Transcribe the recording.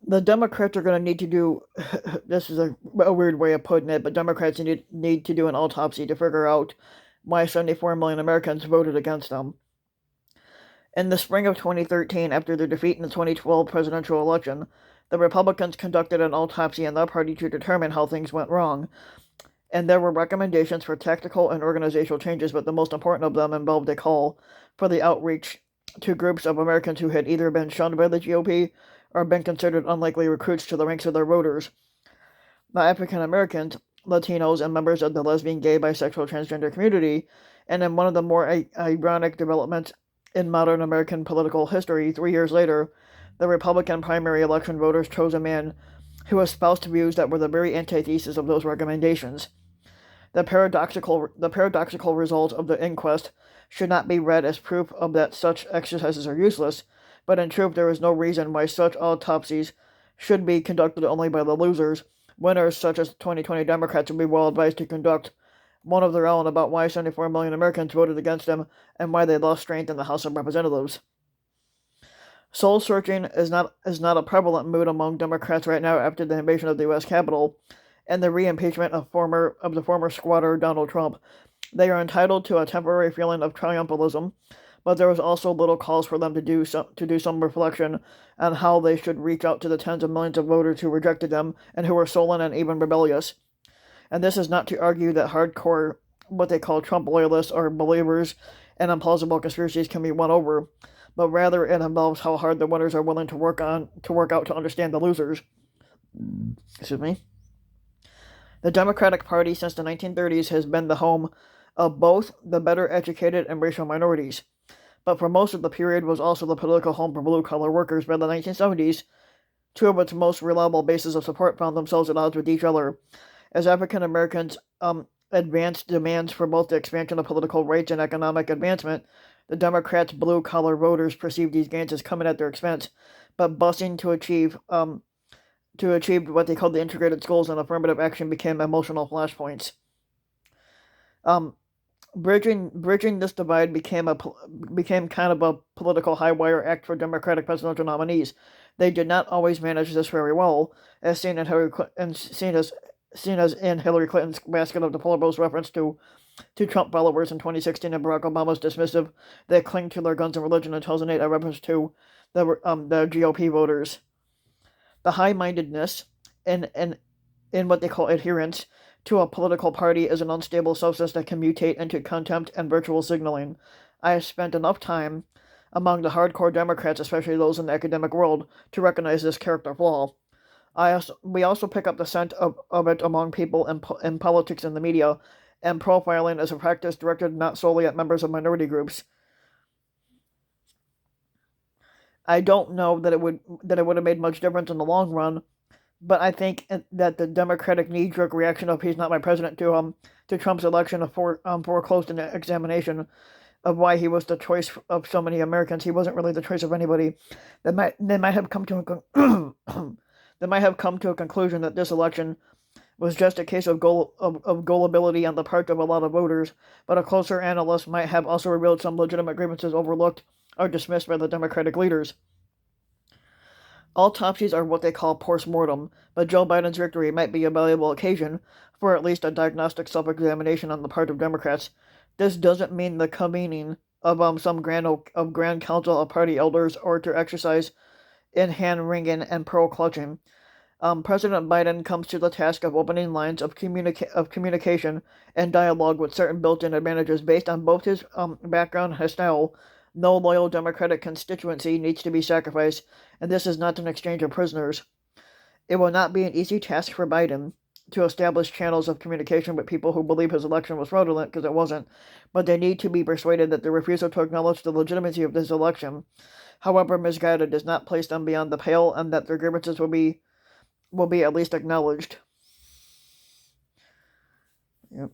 The Democrats are going to need to do this is a weird way of putting it, but Democrats need to do an autopsy to figure out why 74 million Americans voted against them. In the spring of 2013, after their defeat in the 2012 presidential election, the Republicans conducted an autopsy in their party to determine how things went wrong, and there were recommendations for tactical and organizational changes, but the most important of them involved a call for the outreach to groups of Americans who had either been shunned by the GOP or been considered unlikely recruits to the ranks of their voters. The African Americans, Latinos, and members of the lesbian, gay, bisexual, transgender community, and in one of the more ironic developments in modern American political history, 3 years later, the Republican primary election voters chose a man who espoused views that were the very antithesis of those recommendations. The paradoxical result of the inquest should not be read as proof of that such exercises are useless, but in truth there is no reason why such autopsies should be conducted only by the losers. Winners such as 2020 Democrats would be well advised to conduct one of their own about why 74 million Americans voted against them and why they lost strength in the House of Representatives. Soul searching is not a prevalent mood among Democrats right now after the invasion of the U.S. Capitol and the re-impeachment of the former squatter Donald Trump. They are entitled to a temporary feeling of triumphalism, but there was also little cause for them to do some reflection on how they should reach out to the tens of millions of voters who rejected them and who were sullen and even rebellious. And this is not to argue that hardcore, what they call Trump loyalists or believers and implausible conspiracies can be won over, but rather it involves how hard the winners are willing to work out to understand the losers. Excuse me. The Democratic Party since the 1930s has been the home of both the better educated and racial minorities, but for most of the period was also the political home for blue-collar workers. By the 1970s, two of its most reliable bases of support found themselves at odds with each other. As African Americans advanced demands for both the expansion of political rights and economic advancement, the Democrats' blue-collar voters perceived these gains as coming at their expense, but busing to achieve what they called the integrated goals and affirmative action became emotional flashpoints. Bridging this divide became kind of a political high wire act for Democratic presidential nominees. They did not always manage this very well, as seen as in Hillary Clinton's basket of deplorables reference to Trump followers in 2016 and Barack Obama's dismissive "they cling to their guns and religion" in 2008, a reference to the GOP voters. The high-mindedness in what they call adherence to a political party is an unstable substance that can mutate into contempt and virtual signaling. I have spent enough time among the hardcore Democrats, especially those in the academic world, to recognize this character flaw. We also pick up the scent of it among people in politics and the media, and profiling is a practice directed not solely at members of minority groups. I don't know that it would have made much difference in the long run, but I think that the Democratic knee-jerk reaction of "he's not my president" to Trump's election foreclosed an examination of why he was the choice of so many Americans. He wasn't really the choice of anybody. They might have come to a conclusion that this election was just a case of gullibility on the part of a lot of voters, but a closer analyst might have also revealed some legitimate grievances overlooked or dismissed by the Democratic leaders. Autopsies are what they call post-mortem, but Joe Biden's victory might be a valuable occasion for at least a diagnostic self-examination on the part of Democrats. This doesn't mean the convening of some grand council of party elders or to exercise in hand-wringing and pearl-clutching. President Biden comes to the task of opening lines of communication and dialogue with certain built-in advantages based on both his background and his style. No loyal Democratic constituency needs to be sacrificed, and this is not an exchange of prisoners. It will not be an easy task for Biden to establish channels of communication with people who believe his election was fraudulent, because it wasn't, but they need to be persuaded that the refusal to acknowledge the legitimacy of this election, however misguided, does not place them beyond the pale, and that their grievances will be at least acknowledged. Yep.